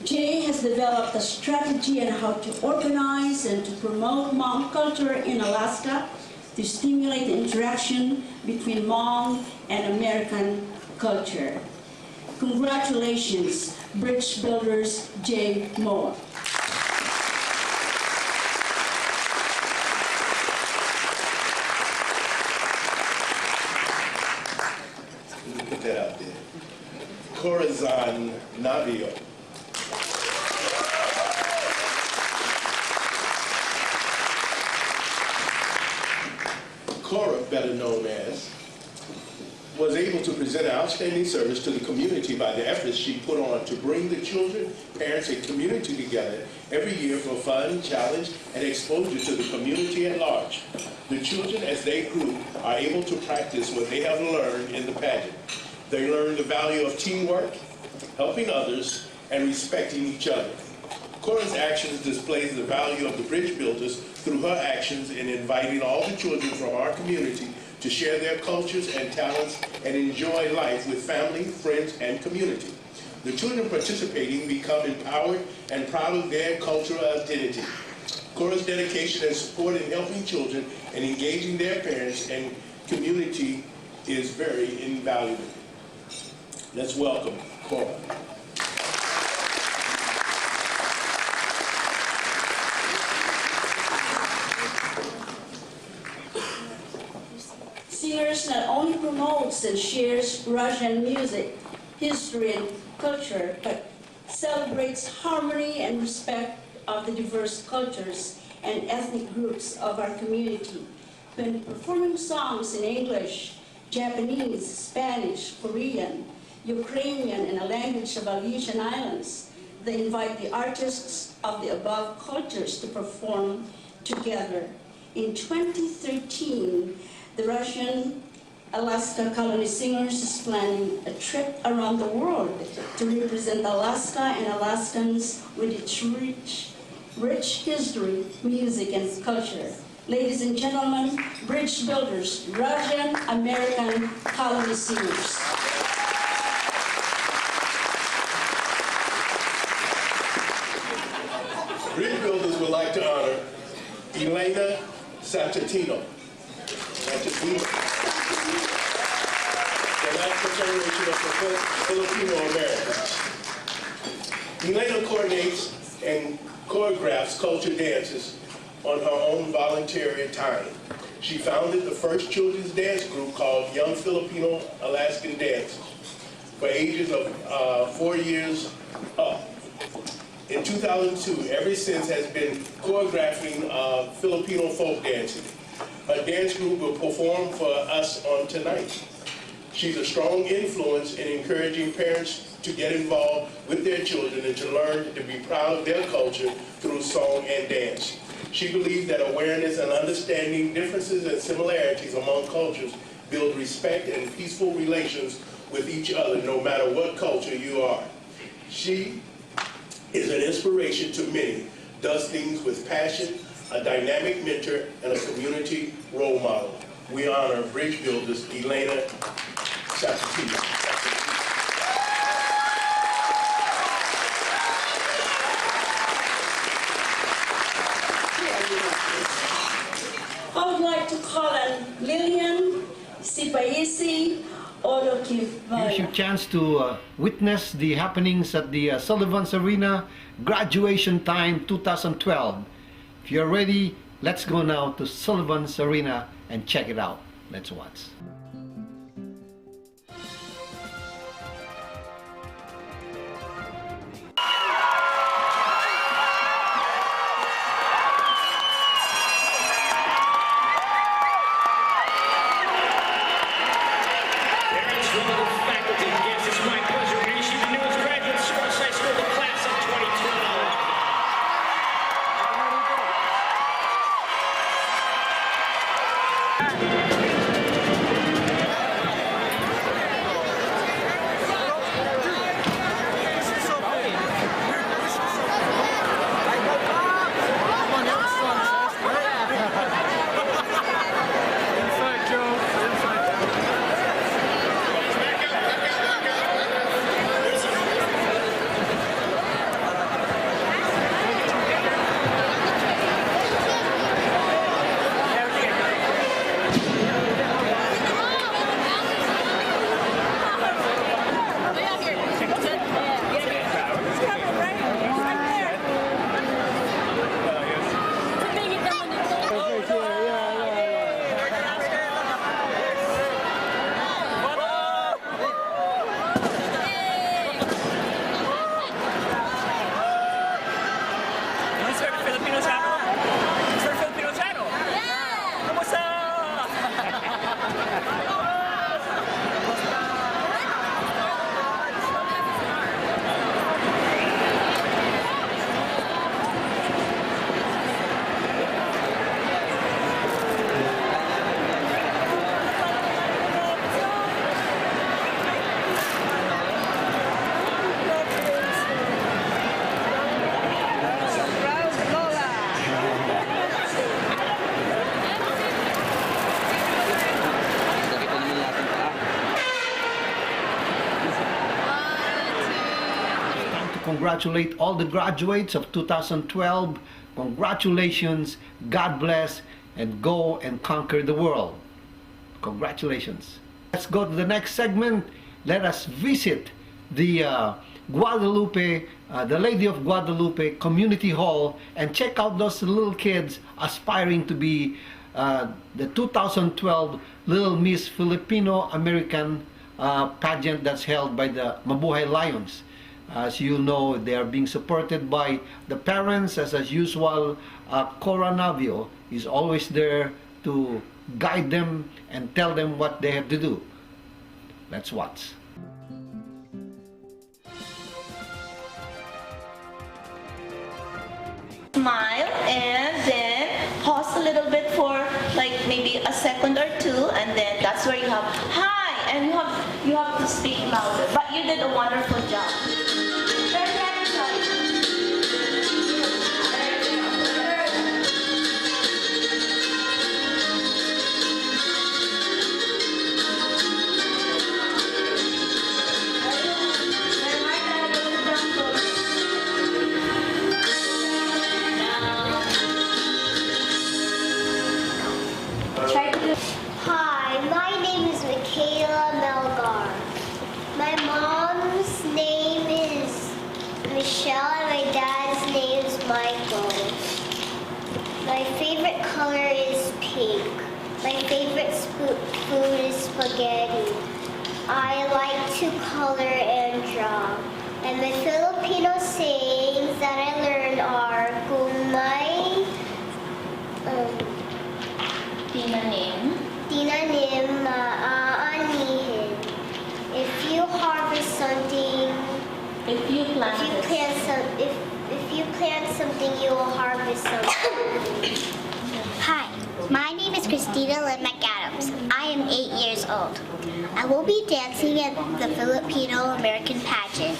Jay has developed a strategy on how to organize and to promote Hmong culture in Alaska to stimulate the interaction between Hmong and American culture. Congratulations, Bridge Builders Jay Moore. Let me put that out there. Corazon Navio. Cora, better known as, was able to present an outstanding service to the community by the efforts she put on to bring the children, parents, and community together every year for fun, challenge, and exposure to the community at large. The children, as they grew, are able to practice what they have learned in the pageant. They learn the value of teamwork, helping others, and respecting each other. Cora's actions displays the value of the Bridge Builders through her actions in inviting all the children from our community to share their cultures and talents and enjoy life with family, friends, and community. The children participating become empowered and proud of their cultural identity. Cora's dedication and support in helping children and engaging their parents and community is very invaluable. Let's welcome Cora. Singers not only promotes and shares Russian music, history, and culture, but celebrates harmony and respect of the diverse cultures and ethnic groups of our community. When performing songs in English, Japanese, Spanish, Korean, Ukrainian, and a language of Aleutian Islands, they invite the artists of the above cultures to perform together. In 2013, the Russian Alaska Colony Singers is planning a trip around the world to represent Alaska and Alaskans with its rich history, music, and culture. Ladies and gentlemen, bridge builders, Russian American Colony Singers. Bridge builders would like to honor Elena Sanchez, the National Federation of Filipino Americans. Elena coordinates and choreographs culture dances on her own voluntary time. She founded the first children's dance group called Young Filipino Alaskan Dancers for ages of 4 years up. In 2002, ever since has been choreographing Filipino folk dancing. Her dance group will perform for us on tonight. She's a strong influence in encouraging parents to get involved with their children and to learn to be proud of their culture through song and dance. She believes that awareness and understanding differences and similarities among cultures build respect and peaceful relations with each other, no matter what culture you are. She is an inspiration to many, does things with passion, a dynamic mentor, and a community role model. We honor bridge builders Elena Sanchez. I would like to call on Lillian Sipaisi Odokivaya. Here's your chance to witness the happenings at the Sullivan's Arena Graduation Time 2012. If you're ready, let's go now to Sullivan's Arena and check it out. Let's watch. Congratulate all the graduates of 2012. Congratulations, God bless, and go and conquer the world. Congratulations. Let's go to the next segment. Let us visit the Guadalupe, the Lady of Guadalupe Community Hall, and check out those little kids aspiring to be the 2012 Little Miss Filipino American pageant that's held by the Mabuhay Lions. As you know, they are being supported by the parents. As usual, Cora Navio is always there to guide them and tell them what they have to do. Let's watch. Smile and then pause pause a little bit for like maybe a second or two, and then that's where you have hi, and you have to speak louder. But you did a wonderful job. Turn the other side. Hi, my name is Michaela Melgar. My mom's name is Michelle and my dad's name is Michael. My favorite color is pink. My favorite food is spaghetti. I like to color and draw. And my Filipino sayings that I learned are Gumay, Tinanim, Maanihin. If you harvest something, if you plant something, you will harvest something. Hi, my name is Christina Lynn McAdams. I am 8 years old. I will be dancing at the Filipino-American pageant.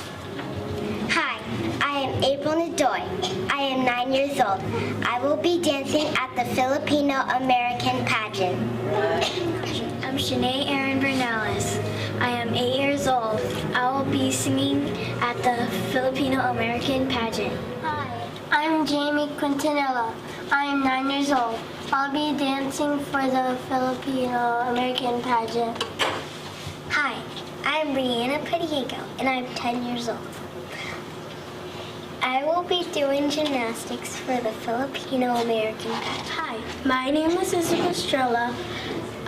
Hi, I am April Nadoy. I am 9 years old. I will be dancing at the Filipino-American pageant. I'm Shanae Aaron Bernales. I am 8 years old. I will be singing at the Filipino-American pageant. Hi, I'm Jamie Quintanilla. I am 9 years old. I'll be dancing for the Filipino-American pageant. Hi, I'm Brianna Padiego, and I'm 10 years old. I will be doing gymnastics for the Filipino-American pageant. Hi, my name is Isabel Estrella.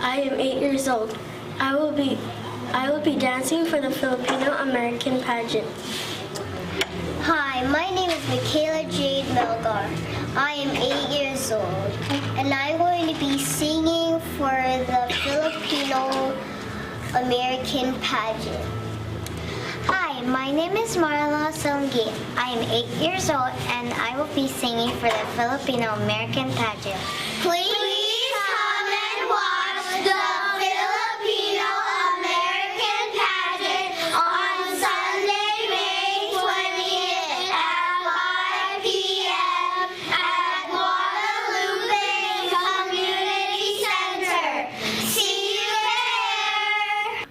I am 8 years old. I will be dancing for the Filipino-American pageant. Hi, my name is Michaela Jade Melgar. I am 8 years old, and I'm going to be singing for the Filipino-American pageant. Hi, my name is Marla Songit. I am 8 years old, and I will be singing for the Filipino-American pageant. Please come and watch the Filipino-American pageant on Sunday, May 20th at 5 p.m. at Guadalupe Community Center. See you there!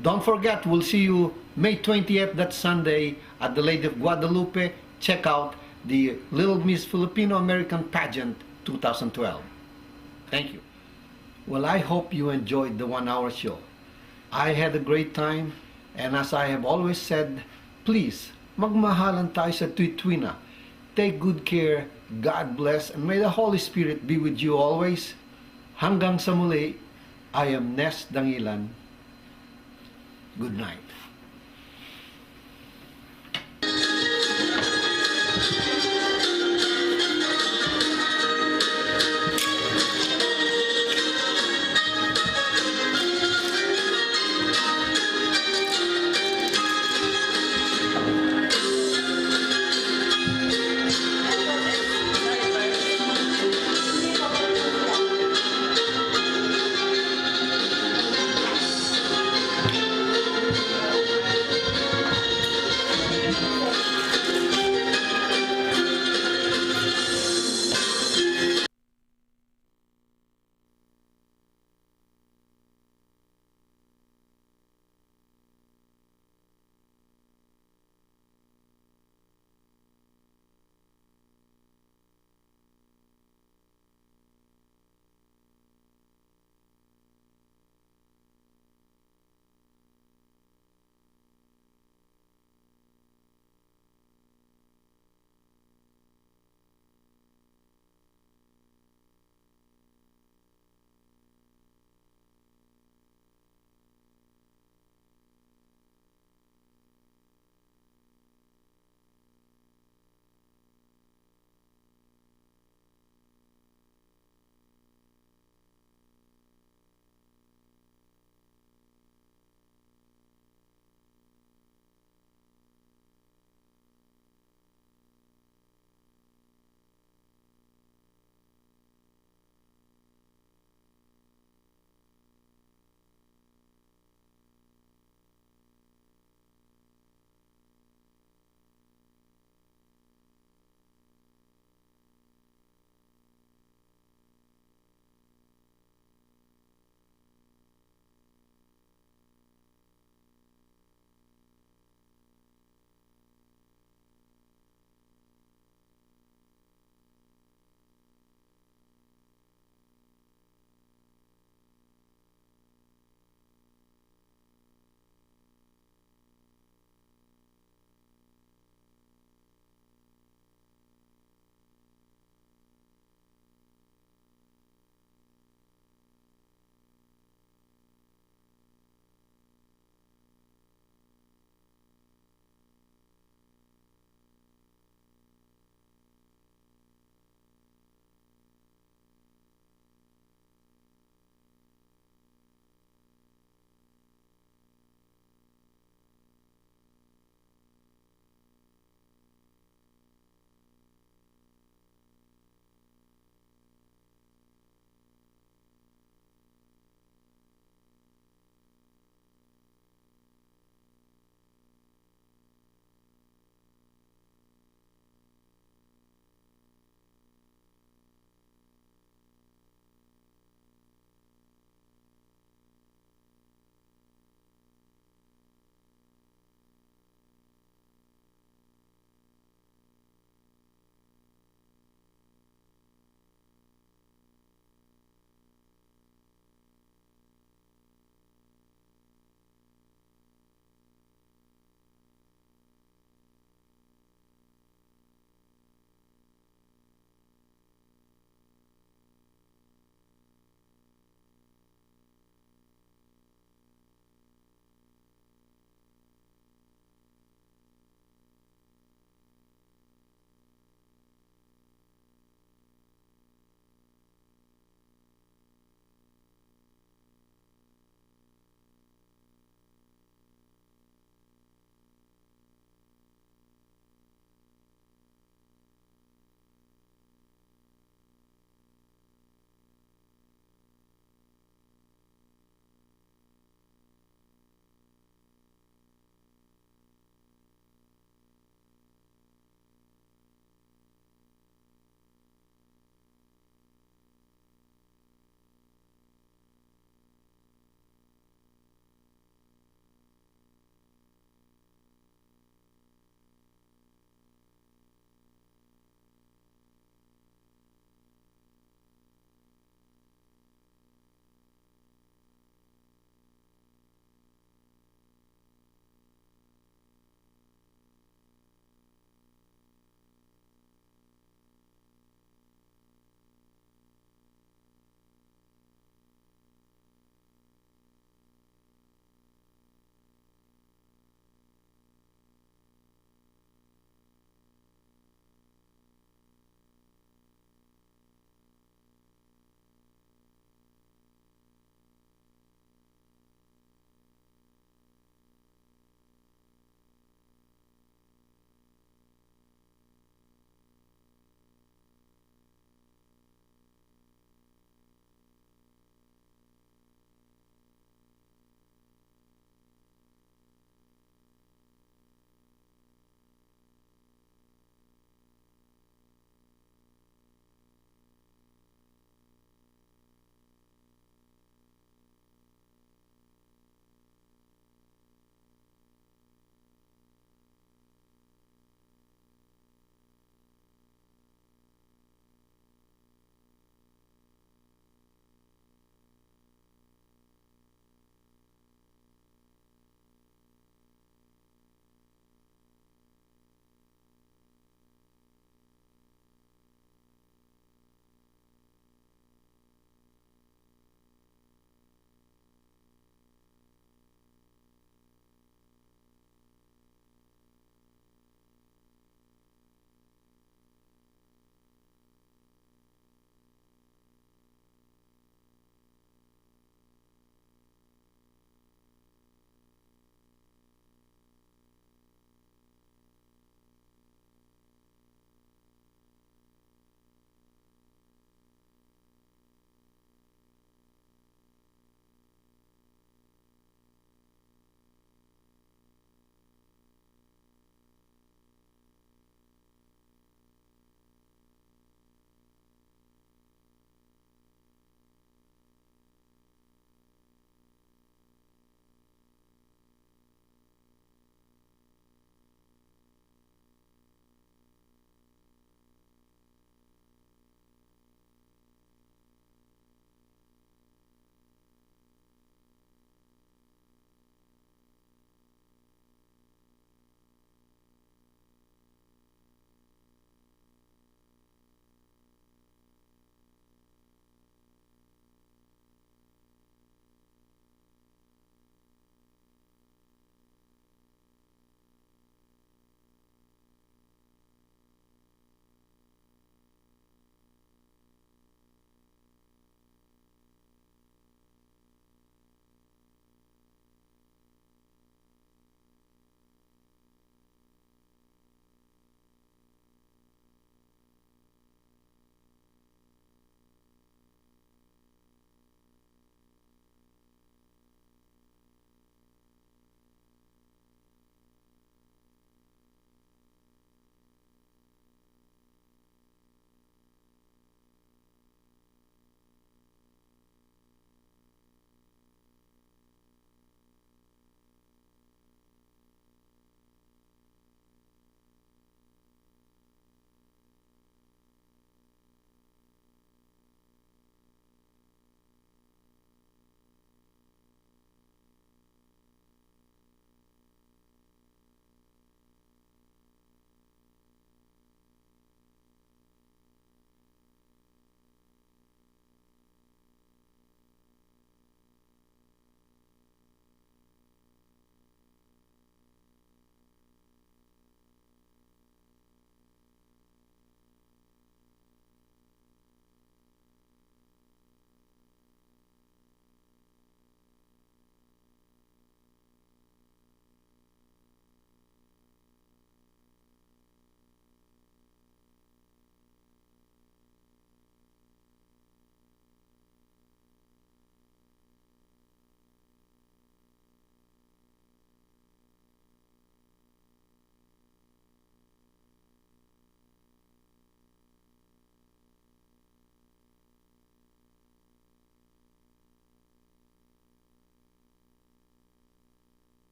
Don't forget, we'll see you May 20th, that Sunday, at the Lady of Guadalupe. Check out the Little Miss Filipino-American Pageant 2012. Thank you. Well, I hope you enjoyed the 1-hour show. I had a great time, and as I have always said, please, magmahalan tayo sa tuwid-tuwina. Take good care, God bless, and may the Holy Spirit be with you always. Hanggang sa muli, I am Nes Dangilan. Good night.